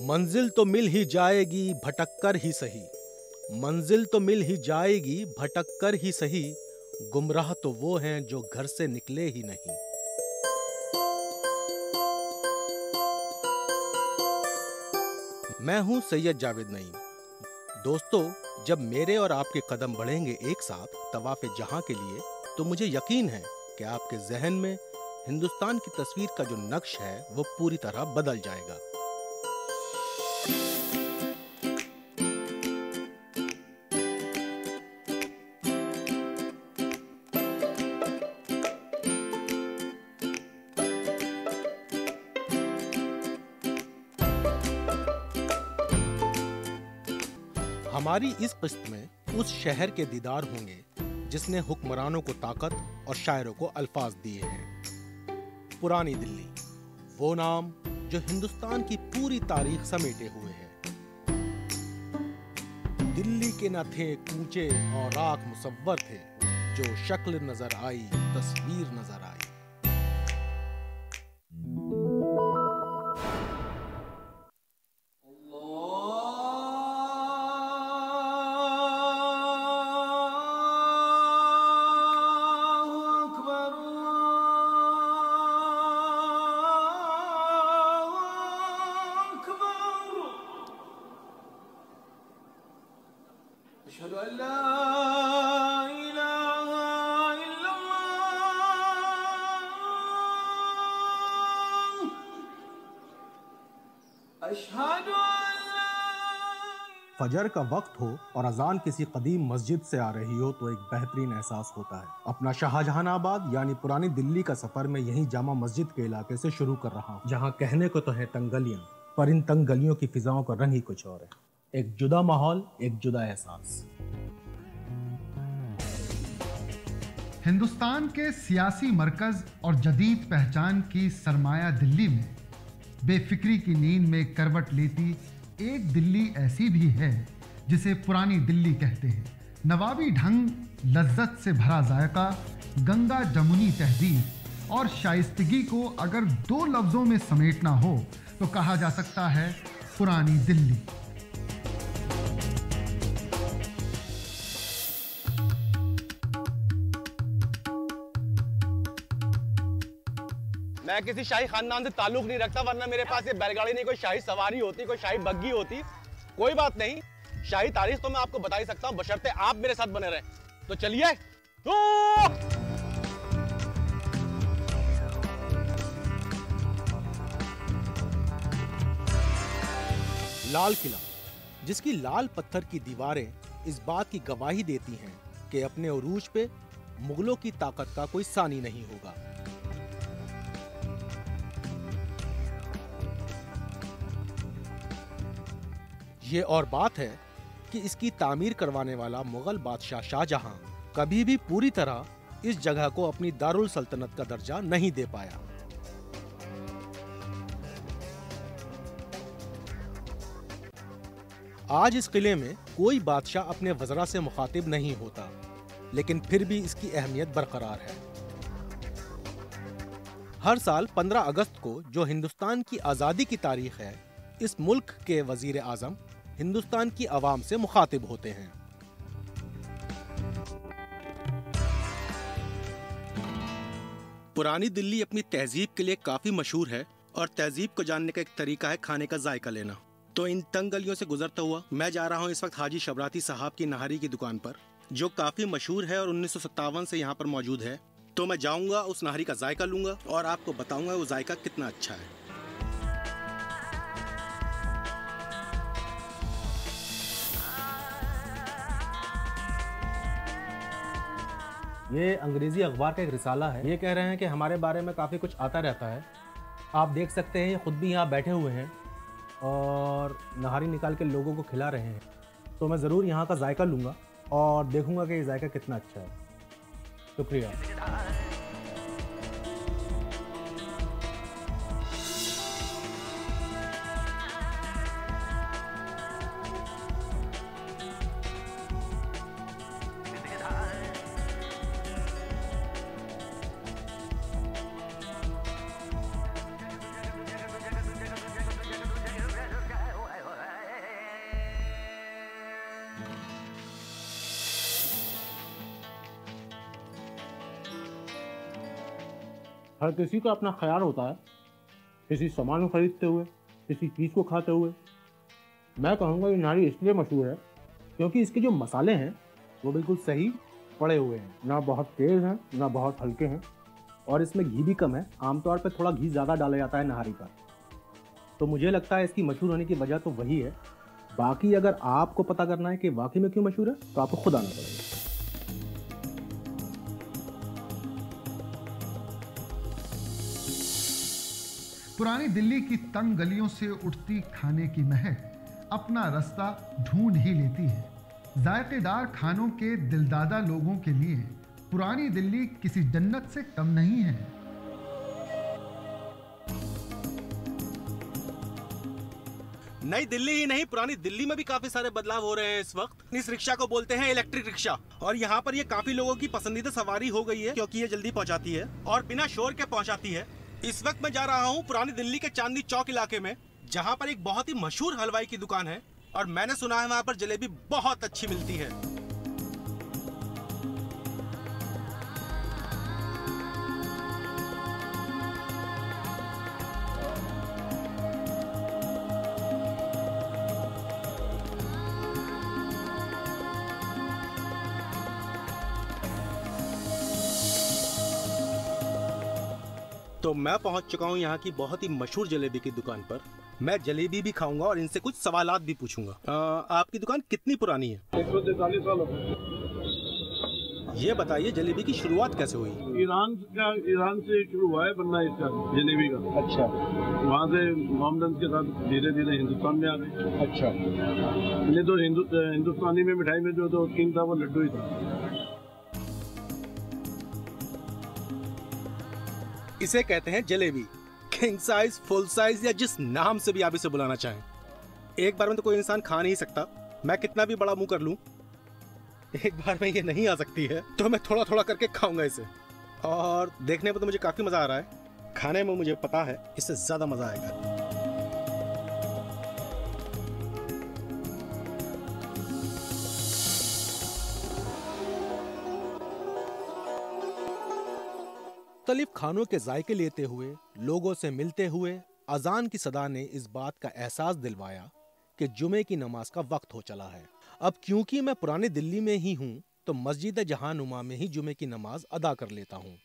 मंजिल तो मिल ही जाएगी भटक कर ही सही, मंजिल तो मिल ही जाएगी भटक कर ही सही, गुमराह तो वो हैं जो घर से निकले ही नहीं। मैं हूं सैयद जावेद नईम। दोस्तों, जब मेरे और आपके कदम बढ़ेंगे एक साथ तवाफ़े जहां के लिए, तो मुझे यकीन है कि आपके जहन में हिंदुस्तान की तस्वीर का जो नक्श है वो पूरी तरह बदल जाएगा। हमारी इस किस्त में उस शहर के दीदार होंगे जिसने हुक्मरानों को ताकत और शायरों को अल्फाज दिए हैं। पुरानी दिल्ली, वो नाम जो हिंदुस्तान की पूरी तारीख समेटे हुए है। दिल्ली के न थे कूचे और राख मुसव्वर थे, जो शक्ल नजर आई तस्वीर नजर आई। फजर का वक्त हो और अजान किसी कदीम मस्जिद से आ रही हो तो एक बेहतरीन एहसास होता है। अपना शाहजहानाबाद यानी पुरानी दिल्ली का सफर मैं यहीं जामा मस्जिद के इलाके से शुरू कर रहा हूँ, जहाँ कहने को तो है तंग गलियां, पर इन तंग गलियों की फिजाओं का रंग ही कुछ और है। एक जुदा माहौल, एक जुदा एहसास। हिंदुस्तान के सियासी मरकज और जदीद पहचान की सरमाया दिल्ली में बेफिक्री की नींद में करवट लेती एक दिल्ली ऐसी भी है जिसे पुरानी दिल्ली कहते हैं। नवाबी ढंग, लज्जत से भरा जायका, गंगा जमुनी तहजीब और शाइस्तगी को अगर दो लफ्जों में समेटना हो तो कहा जा सकता है पुरानी दिल्ली। मैं किसी शाही खानदान से ताल्लुक नहीं रखता, वरना मेरे पास ये बैलगाड़ी नहीं, कोई शाही सवारी होती, कोई शाही बग्गी होती। कोई बात नहीं, शाही तारीख तो मैं आपको बता ही सकता हूँ, बशर्ते आप मेरे साथ बने रहें। तो चलिए। लाल किला, जिसकी लाल पत्थर की दीवारें इस बात की गवाही देती हैं कि अपने उरूज पे मुगलों की ताकत का कोई सानी नहीं होगा। ये और बात है कि इसकी तामीर करवाने वाला मुगल बादशाह शाहजहां कभी भी पूरी तरह इस जगह को अपनी दारुल सल्तनत का दर्जा नहीं दे पाया। आज इस किले में कोई बादशाह अपने वज़रा से मुखातिब नहीं होता, लेकिन फिर भी इसकी अहमियत बरकरार है। हर साल 15 अगस्त को, जो हिंदुस्तान की आज़ादी की तारीख है, इस मुल्क के वज़ीर आज़म हिंदुस्तान की आवाम से मुखातिब होते हैं। पुरानी दिल्ली अपनी तहजीब के लिए काफी मशहूर है, और तहजीब को जानने का एक तरीका है खाने का जायका लेना। तो इन तंग गलियों से गुजरता हुआ मैं जा रहा हूँ इस वक्त हाजी शबराती साहब की नहारी की दुकान पर, जो काफी मशहूर है और 1957 से यहाँ पर मौजूद है। तो मैं जाऊँगा, उस नहारी का जायका लूंगा और आपको बताऊंगा वो जायका कितना अच्छा है। ये अंग्रेजी अखबार का एक रिसाला है। ये कह रहे हैं कि हमारे बारे में काफ़ी कुछ आता रहता है। आप देख सकते हैं, ये खुद भी यहाँ बैठे हुए हैं और नहारी निकाल के लोगों को खिला रहे हैं। तो मैं ज़रूर यहाँ का जायका लूँगा और देखूँगा कि ये जायका कितना अच्छा है। शुक्रिया। हर किसी का अपना ख्याल होता है, किसी सामान को खरीदते हुए, किसी चीज़ को खाते हुए। मैं कहूँगा ये नारी इसलिए मशहूर है क्योंकि इसके जो मसाले हैं वो बिल्कुल सही पड़े हुए हैं, ना बहुत तेज़ हैं ना बहुत हल्के हैं, और इसमें घी भी कम है। आमतौर पर थोड़ा घी ज़्यादा डाला जाता है नहारी पर। तो मुझे लगता है इसकी मशहूर होने की वजह तो वही है। बाकी अगर आपको पता करना है कि वाकई में क्यों मशहूर है तो आपको खुद आना पड़ेगा। पुरानी दिल्ली की तंग गलियों से उठती खाने की महक अपना रास्ता ढूंढ ही लेती है। जायकेदार खानों के दिलदादा लोगों के लिए पुरानी दिल्ली किसी जन्नत से कम नहीं है। नई दिल्ली ही नहीं, पुरानी दिल्ली में भी काफी सारे बदलाव हो रहे हैं इस वक्त। इस रिक्शा को बोलते हैं इलेक्ट्रिक रिक्शा, और यहाँ पर ये काफी लोगों की पसंदीदा सवारी हो गई है क्योंकि ये जल्दी पहुँचाती है और बिना शोर के पहुँचाती है। इस वक्त मैं जा रहा हूँ पुरानी दिल्ली के चांदनी चौक इलाके में, जहाँ पर एक बहुत ही मशहूर हलवाई की दुकान है और मैंने सुना है वहाँ पर जलेबी बहुत अच्छी मिलती है। तो मैं पहुंच चुका हूं यहाँ की बहुत ही मशहूर जलेबी की दुकान पर। मैं जलेबी भी खाऊंगा और इनसे कुछ सवालात भी पूछूंगा। आपकी दुकान कितनी पुरानी है? 143 साल हो गए। ये बताइए जलेबी की शुरुआत कैसे हुई? ईरान से शुरू हुआ है बनना इसका, जलेबी का। अच्छा। वहाँ से मोहम्मद के साथ धीरे धीरे हिंदुस्तान में आ गए। अच्छा। नहीं तो हिंदुस्तानी में मिठाई में जो तो किंग था वो लड्डू ही था। इसे कहते हैं jalebi. King size, full size या जिस नाम से भी आप इसे बुलाना चाहें। एक बार में तो कोई इंसान खा नहीं सकता। मैं कितना भी बड़ा मुंह कर लूं, एक बार में ये नहीं आ सकती है। तो मैं थोड़ा थोड़ा करके खाऊंगा इसे, और देखने में तो मुझे काफी मजा आ रहा है। खाने में मुझे पता है इससे ज्यादा मजा आएगा। मुख्तलिफ खानों के जायके लेते हुए, लोगों से मिलते हुए अजान की सदा ने इस बात का एहसास दिलवाया कि जुमे की नमाज का वक्त हो चला है। अब क्योंकि मैं पुरानी दिल्ली में ही हूँ तो मस्जिद जहानुमा में ही जुमे की नमाज अदा कर लेता हूँ।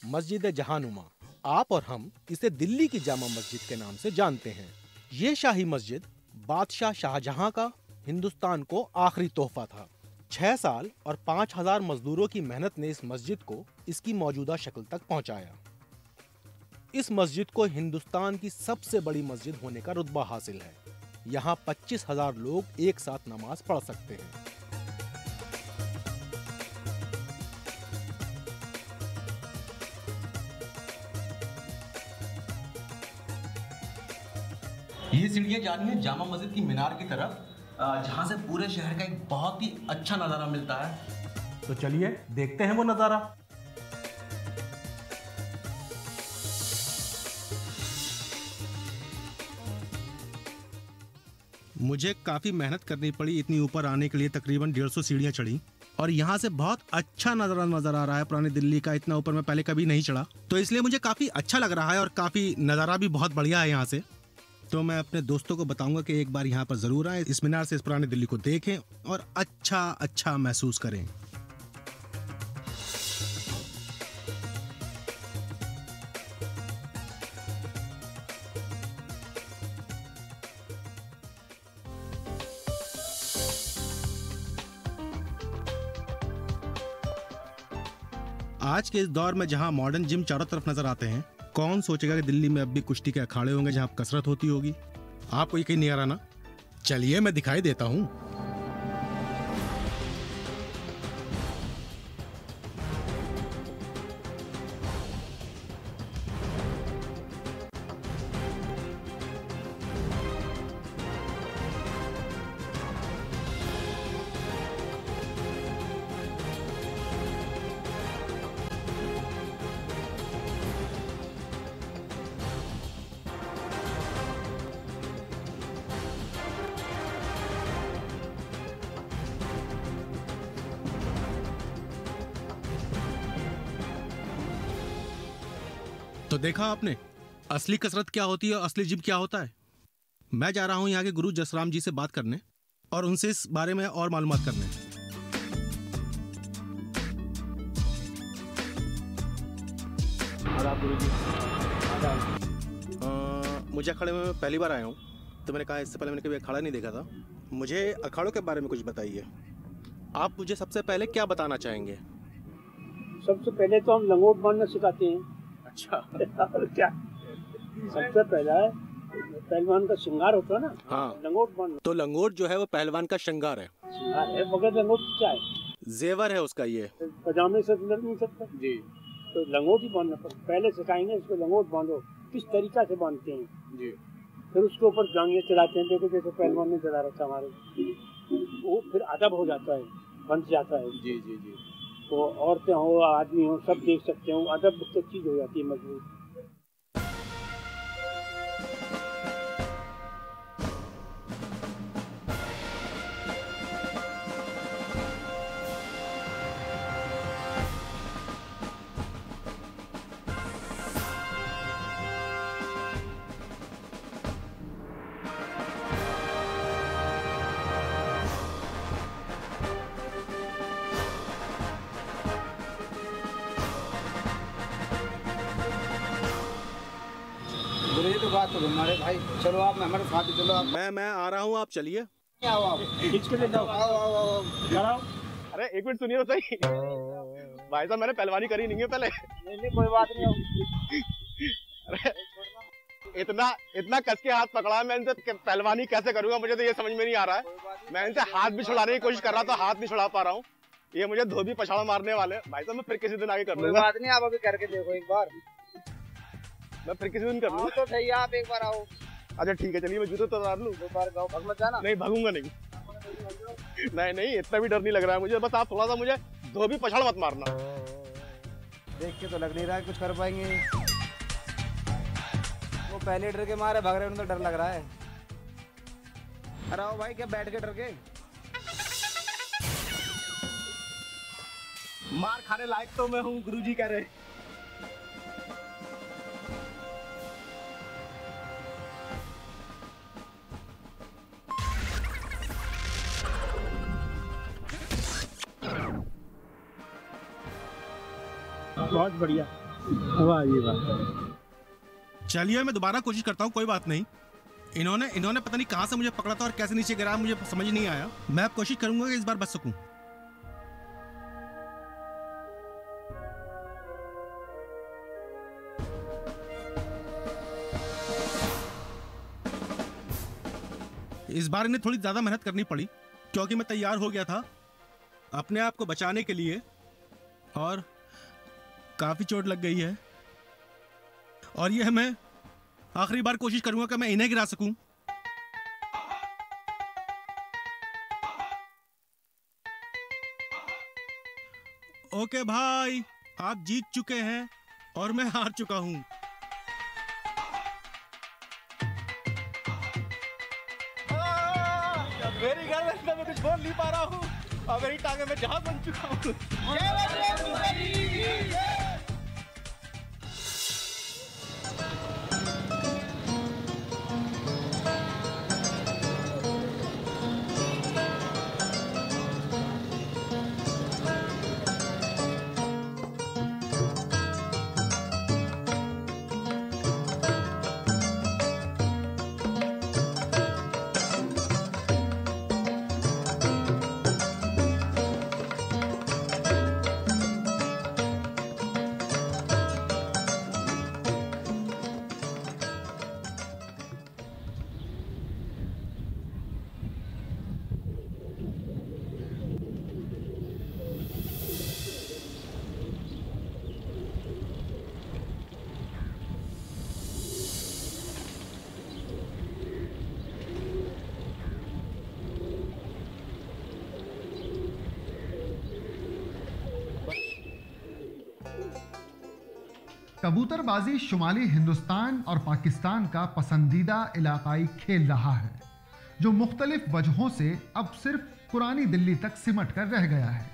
मस्जिद जहानुमा, आप और हम इसे दिल्ली की जामा मस्जिद के नाम से जानते हैं। ये शाही मस्जिद बादशाह शाहजहां का हिंदुस्तान को आखिरी तोहफा था। 6 साल और 5000 मजदूरों की मेहनत ने इस मस्जिद को इसकी मौजूदा शक्ल तक पहुंचाया। इस मस्जिद को हिंदुस्तान की सबसे बड़ी मस्जिद होने का रुतबा हासिल है। यहाँ 25,000 लोग एक साथ नमाज पढ़ सकते हैं। ये सीढ़ियाँ जा रही हैं जामा मस्जिद की मीनार की तरफ, जहाँ से पूरे शहर का एक बहुत ही अच्छा नज़ारा मिलता है। तो चलिए देखते हैं वो नज़ारा। मुझे काफ़ी मेहनत करनी पड़ी इतनी ऊपर आने के लिए, तकरीबन 150 सीढ़ियाँ चढ़ी और यहाँ से बहुत अच्छा नज़ारा नज़र आ रहा है पुरानी दिल्ली का। इतना ऊपर मैं पहले कभी नहीं चढ़ा, तो इसलिए मुझे काफ़ी अच्छा लग रहा है और काफ़ी नज़ारा भी बहुत बढ़िया है यहाँ से। तो मैं अपने दोस्तों को बताऊंगा कि एक बार यहाँ पर ज़रूर आएं, इस मीनार से इस पुरानी दिल्ली को देखें और अच्छा महसूस करें। आज के इस दौर में जहां मॉडर्न जिम चारों तरफ नजर आते हैं, कौन सोचेगा कि दिल्ली में अब भी कुश्ती के अखाड़े होंगे जहां कसरत होती होगी। आपको यकीन नहीं आ रहा ना? चलिए मैं दिखाई देता हूं। तो देखा आपने असली कसरत क्या होती है और असली जिम क्या होता है। मैं जा रहा हूं यहाँ के गुरु जसराम जी से बात करने और उनसे इस बारे में और मालूमात करने। आदाब गुरु जी। मुझे अखाड़े में पहली बार आया हूँ, तो मैंने कहा इससे पहले मैंने कभी अखाड़ा नहीं देखा था। मुझे अखाड़ों के बारे में कुछ बताइए। आप मुझे सबसे पहले क्या बताना चाहेंगे? सबसे पहले तो हम लंगोट बांधना सिखाते हैं। अच्छा। और क्या सबसे पहला है पहलवान का श्रृंगार होता है ना। हाँ, लंगोट बांधना। तो लंगोट जो है वो पहलवान का श्रृंगार है। श्रृंगार है, बगैर लंगोट क्या है? जेवर है उसका। ये पजामे से लग नहीं सकता जी। तो लंगोट ही बांधना पड़ता। पहले सिखाएंगे इसको लंगोट बांधो, किस तरीका से बांधते हैं जी। फिर उसके ऊपर जांघें चढ़ाते हैं। देखो जैसे पहलवान ने चढ़ा रखा हमारे, वो फिर अदब हो जाता है, बंध जाता है। जी जी जी। तो औरतें हो आदमी हो सब देख सकते हो, अदब तो चीज हो जाती है मजबूत। गुरु जी तो बात तो हमारे भाई, चलो आप हमारे साथ ही चलो। आप मैं आ रहा हूँ, आप चलिए। आओ आओ खींच के ले जाओ। आओ आओ आओ चढ़ाओ। अरे एक मिनट सुनिए तो सही। भाई साहब मैंने पहलवानी करी नहीं है पहले। नहीं कोई बात नहीं। अरे इतना कस के हाथ पकड़ा, मैं इनसे पहलवानी कैसे करूंगा, मुझे तो ये समझ में नहीं आ रहा है। मैं इनसे हाथ भी छुड़ाने की कोशिश कर रहा था, हाथ नहीं छुड़ा पा रहा हूँ। ये मुझे धोबी पछाड़ा मारने वाले। भाई साहब मैं फिर किसी दिन आगे कर कोई लूंगा। बात नहीं, आप अभी करके देखो एक बार। मैं फिर किसी दिन कर आओ लूंगा। तो सही, आप एक बार आओ। अच्छा ठीक है, चलिए मैं जूते तो उतार लूं। दो बार गाओ, भग मत जाना। नहीं भागूंगा नहीं। नहीं इतना भी डर नहीं लग रहा है मुझे। बस आप थोड़ा सा मुझे धोबी पछाड़ मत मारना। देख के तो लग नहीं रहा है कुछ कर पाएंगे। वो पहले डर के मारे भाग रहे हैं, उन्हें तो डर लग रहा है। अरे आओ भाई, क्या बैठ के डर के? मार खाने लायक तो मैं हूँ, गुरुजी कह रहे। बहुत बढ़िया। वाह ये वाह। चलिए मैं दोबारा कोशिश करता हूँ, कोई बात नहीं। इन्होंने पता नहीं कहाँ से मुझे पकड़ा था और कैसे नीचे गिरा, मुझे समझ नहीं आया। मैं अब कोशिश करूंगा कि इस बार बच सकूं। इस बार इन्हें थोड़ी ज्यादा मेहनत करनी पड़ी क्योंकि मैं तैयार हो गया था अपने आप को बचाने के लिए और काफी चोट लग गई है और यह मैं आखिरी बार कोशिश करूंगा कि मैं इन्हें गिरा सकूं। ओके भाई, आप जीत चुके हैं और मैं हार चुका हूं। मेरी गर्दन में मैं कुछ बोल नहीं पा रहा हूँ और मेरी टांगे में जहाज बन चुका हूँ। कबूतरबाजी शुमाली हिंदुस्तान और पाकिस्तान का पसंदीदा इलाकाई खेल रहा है जो मुख्तलिफ वजहों से अब सिर्फ पुरानी दिल्ली तक सिमट कर रह गया है।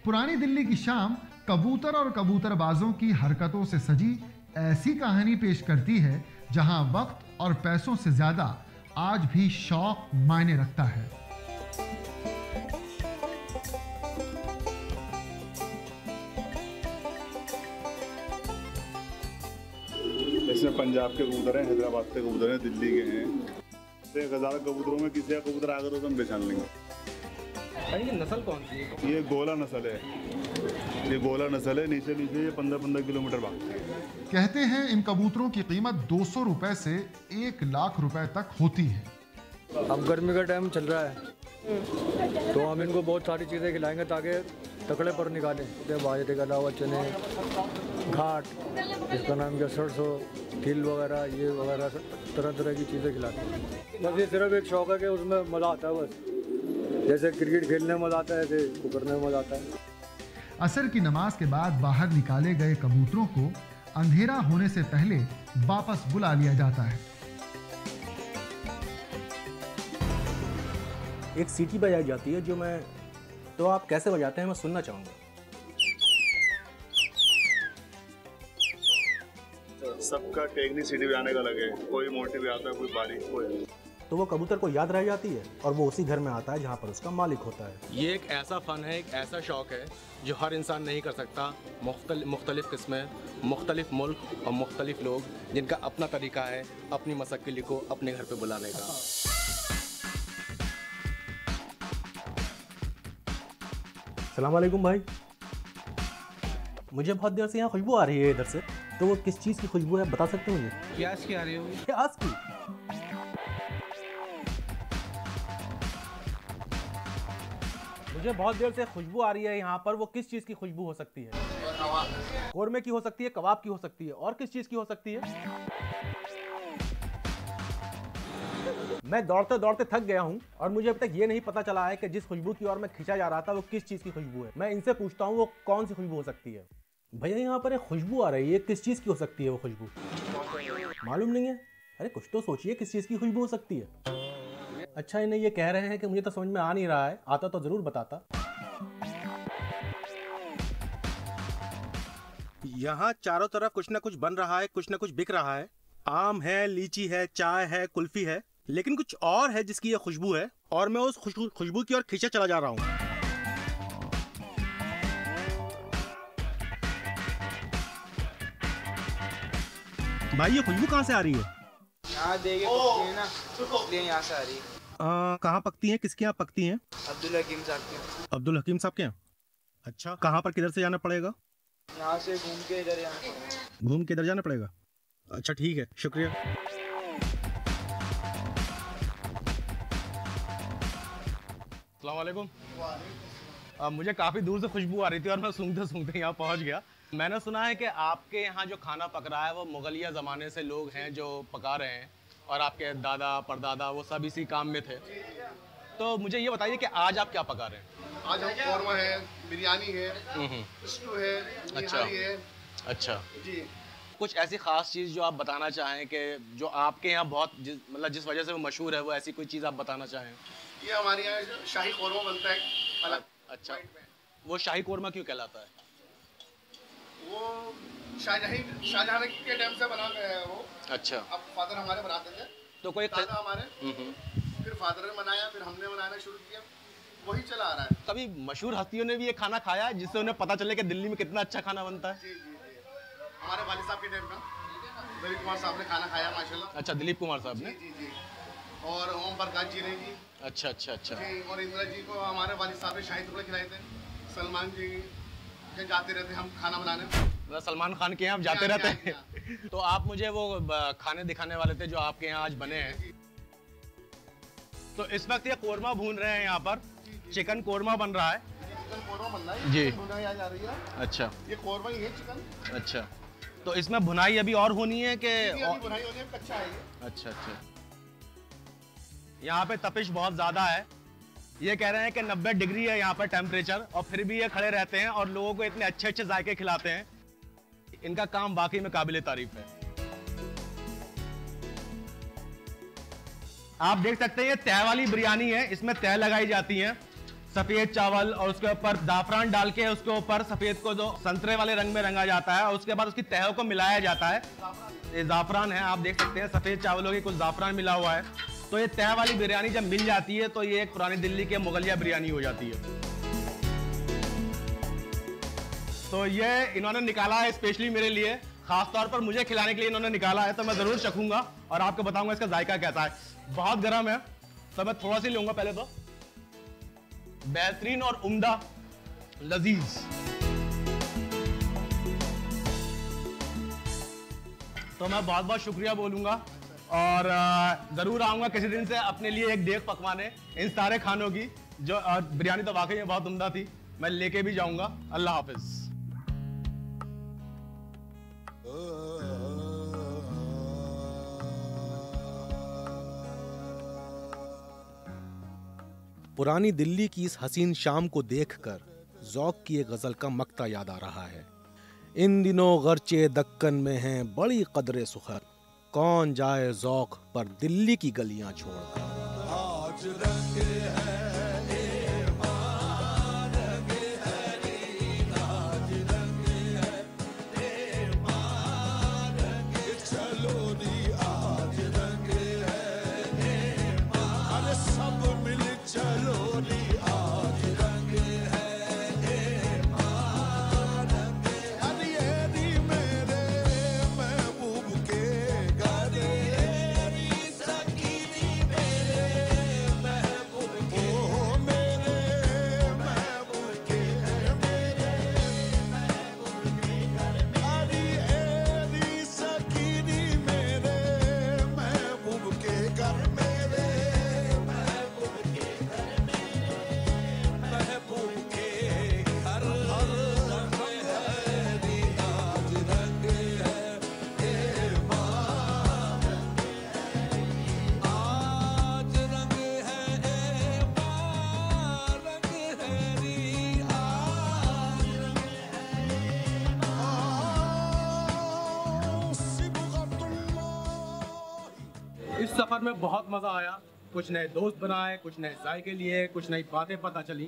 पुरानी दिल्ली की शाम कबूतर और कबूतरबाजों की हरकतों से सजी ऐसी कहानी पेश करती है जहां वक्त और पैसों से ज्यादा आज भी शौक मायने रखता है। इसमें पंजाब के कबूतर हैं, हैदराबाद के कबूतर हैं, दिल्ली के हैं। 1000 कबूतरों में किसी का कबूतर आकर तो हम पहचान लेंगे। ये नस्ल कौन सी है? ये गोला नस्ल है। ये गोला नस्ल है। नीचे नीचे ये 15-15 किलोमीटर भागते हैं। कहते हैं इन कबूतरों की कीमत 200 रुपए से 1 लाख रुपए तक होती है। अब गर्मी का टाइम चल रहा है तो हम इनको बहुत सारी चीज़ें खिलाएंगे ताकि तकड़े पर निकालें। बाजरे के अलावा चने, घाट, इसका नाम क्या, सरसों, तिल वगैरह, ये वगैरह तरह तरह की चीज़ें खिलाते हैं। बस ये सिर्फ एक शौक है कि उसमें मज़ा आता है। बस जैसे क्रिकेट खेलने में मज़ा आता है, ऐसे इसको करने में मज़ा आता है। असर की नमाज के बाद बाहर निकाले गए कबूतरों को अंधेरा होने से पहले वापस बुला लिया जाता है। एक सीटी बजाई जाती है जो मैं, तो आप कैसे बजाते हैं मैं सुनना चाहूँगा। सबका टेक्निक सीटी बजाने का लगे, कोई मोटी भी आता है, कोई बारीक, कोई। तो वो कबूतर को याद रह जाती है और वो उसी घर में आता है जहाँ पर उसका मालिक होता है। ये एक ऐसा फ़न है, एक ऐसा शौक़ है जो हर इंसान नहीं कर सकता। मुख्तलिफ किस्में, मुख्तलिफ मुल्क और मुख्तलिफ लोग, जिनका अपना तरीका है अपनी मशक्क़त को अपने घर पे बुलाने का। सलाम वालेकुम भाई, मुझे बहुत देर से यहाँ खुशबू आ रही है इधर से, तो वो किस चीज़ की खुशबू है बता सकते हो मुझे? प्याज की आ रही होगी। प्याज की? मुझे बहुत देर से खुशबू आ रही है यहाँ पर, वो किस चीज़ की खुशबू हो सकती है? कौरमे की हो सकती है, कबाब की हो सकती है, और किस चीज़ की हो सकती है? मैं दौड़ते दौड़ते थक गया हूँ और मुझे अभी तक ये नहीं पता चला है कि जिस खुशबू की ओर मैं खींचा जा रहा था वो किस चीज़ की खुशबू है। मैं इनसे पूछता हूँ वो कौन सी खुशबू हो सकती है। भैया यहाँ पर एक खुशबू आ रही है, किस चीज़ की हो सकती है वो खुशबू? मालूम नहीं है? अरे कुछ तो सोचिए, किस चीज़ की खुशबू हो सकती है? अच्छा, इन्हें ये कह रहे हैं कि मुझे तो समझ में आ नहीं रहा है, आता तो ज़रूर बताता। यहाँ चारों तरफ कुछ ना कुछ बन रहा है, कुछ ना कुछ बिक रहा है। आम है, लीची है, चाय है, कुल्फी है, लेकिन कुछ और है जिसकी ये खुशबू है और मैं उस खुशबू की ओर खींचा चला जा रहा हूँ। भाई ये खुशबू कहाँ से आ रही है? यहाँ देखे पकती है ना, इसलिए यहाँ से आ रही है। कहाँ पकती हैं, किसके यहाँ पकती हैं? अब्दुल हकीम साहब के। अब्दुल हकीम साहब के यहाँ? अच्छा, कहाँ पर किधर से जाना पड़ेगा? यहाँ से घूम के इधर जाना पड़ेगा। घूम के इधर जाना पड़ेगा? अच्छा ठीक है, शुक्रिया। अस्सलाम वालेकुम। मुझे काफ़ी दूर से खुशबू आ रही थी और मैं सूंघते सूंघते यहाँ पहुँच गया। मैंने सुना है कि आपके यहाँ जो खाना पक रहा है वो मुगलिया ज़माने से लोग हैं जो पका रहे हैं और आपके दादा परदादा वो सब इसी काम में थे। तो मुझे ये बताइए कि आज आप क्या पका रहे हैं? आज हम कौरमा है, बिरयानी है, स्टू है, निहारी है। अच्छा जी। कुछ ऐसी ख़ास चीज़ जो आप बताना चाहें कि जो आपके यहाँ बहुत मतलब जिस वजह से वो मशहूर है, वो ऐसी कोई चीज़ आप बताना चाहें? ये हमारे यहाँ शाही कौरमा बनता है अलग। अच्छा, वो शाही कौरमा क्यों कहलाता है? वो शाहजहां के टाइम से बना गया है वो। अच्छा। अब फादर हमारे बनाते थे, तो कोई दादा हमारे, फिर फादर ने बनाया, फिर हमने बनाना शुरू किया, वही चला आ रहा है। कभी मशहूर हस्तियों ने भी ये खाना खाया है जिससे उन्हें पता चले कि दिल्ली में कितना अच्छा खाना बनता है? जी जी जी। हमारे वालिद साहब के टाइम का दिलीप कुमार साहब ने खाना खाया माशाल्लाह। अच्छा, दिलीप कुमार साहब ने? जी जी। और ओम प्रकाश जी ने जी। अच्छा अच्छा अच्छा। जी, और इंदिरा जी को हमारे वालिद साहब ने शाही टुकड़े खिलाए थे। सलमान जी के जाते रहते हम खाना बनाने। मतलब सलमान खान के यहाँ आप जाते रहते हैं। तो आप मुझे वो खाने दिखाने वाले थे जो आपके यहाँ आज बने हैं। तो इस वक्त ये कोरमा भून रहे हैं यहाँ पर, चिकन कोरमा बन रहा है। चिकन कोरमा बन रहा है जी। भुनाई जा रही है। अच्छा, ये कोरमा ही है चिकन। अच्छा, तो इसमें भुनाई अभी और होनी है कि भुनाई होनी है, कच्चा है ये। अच्छा अच्छा। यहाँ पे तपिश बहुत ज़्यादा है। ये कह रहे हैं कि 90 डिग्री है यहाँ पर टेम्परेचर, और फिर भी ये खड़े रहते हैं और लोगों को इतने अच्छे अच्छे जायके खिलाते हैं। इनका काम वाकई में काबिल तारीफ है। आप देख सकते हैं ये तह वाली बिरयानी है, इसमें तह लगाई जाती है, सफेद चावल और उसके ऊपर जाफरान डाल के उसके ऊपर सफेद को जो संतरे वाले रंग में रंगा जाता है और उसके बाद उसकी तहों को मिलाया जाता है। ये जाफरान है, आप देख सकते हैं सफेद चावलों की कुछ जाफरान मिला हुआ है। तो ये तह वाली बिरयानी जब मिल जाती है तो ये एक पुरानी दिल्ली के मुगलिया बिरयानी हो जाती है। तो ये इन्होंने निकाला है स्पेशली मेरे लिए, खास तौर पर मुझे खिलाने के लिए इन्होंने निकाला है, तो मैं जरूर चखूंगा और आपको बताऊंगा इसका जायका कैसा है। बहुत गर्म है तो मैं थोड़ा सी लूंगा पहले। तो बेहतरीन और उम्दा लजीज। तो मैं बहुत बहुत शुक्रिया बोलूंगा और ज़रूर आऊँगा किसी दिन से अपने लिए एक देख पकवाने इन सारे खानों की। जो बिरयानी तो वाकई में बहुत उम्दा थी, मैं लेके भी जाऊँगा। अल्लाह हाफिज़। पुरानी दिल्ली की इस हसीन शाम को देखकर ज़ौक़ की एक गज़ल का मक्ता याद आ रहा है। इन दिनों गर्चे दक्कन में हैं बड़ी कदरे सुखर, कौन जाए ज़ौक़ पर दिल्ली की गलियां छोड़कर। आज रंग है इस सफ़र में बहुत मज़ा आया। कुछ नए दोस्त बनाए, कुछ नए जायके लिए, कुछ नई बातें पता चली।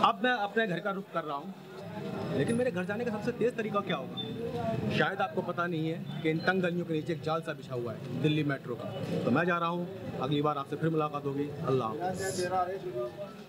अब मैं अपने घर का रुख कर रहा हूँ, लेकिन मेरे घर जाने का सबसे तेज़ तरीका क्या होगा शायद आपको पता नहीं है कि इन तंग गलियों के नीचे एक जाल सा बिछा हुआ है दिल्ली मेट्रो का। तो मैं जा रहा हूँ, अगली बार आपसे फिर मुलाकात होगी। अल्लाह हाफ़िज़।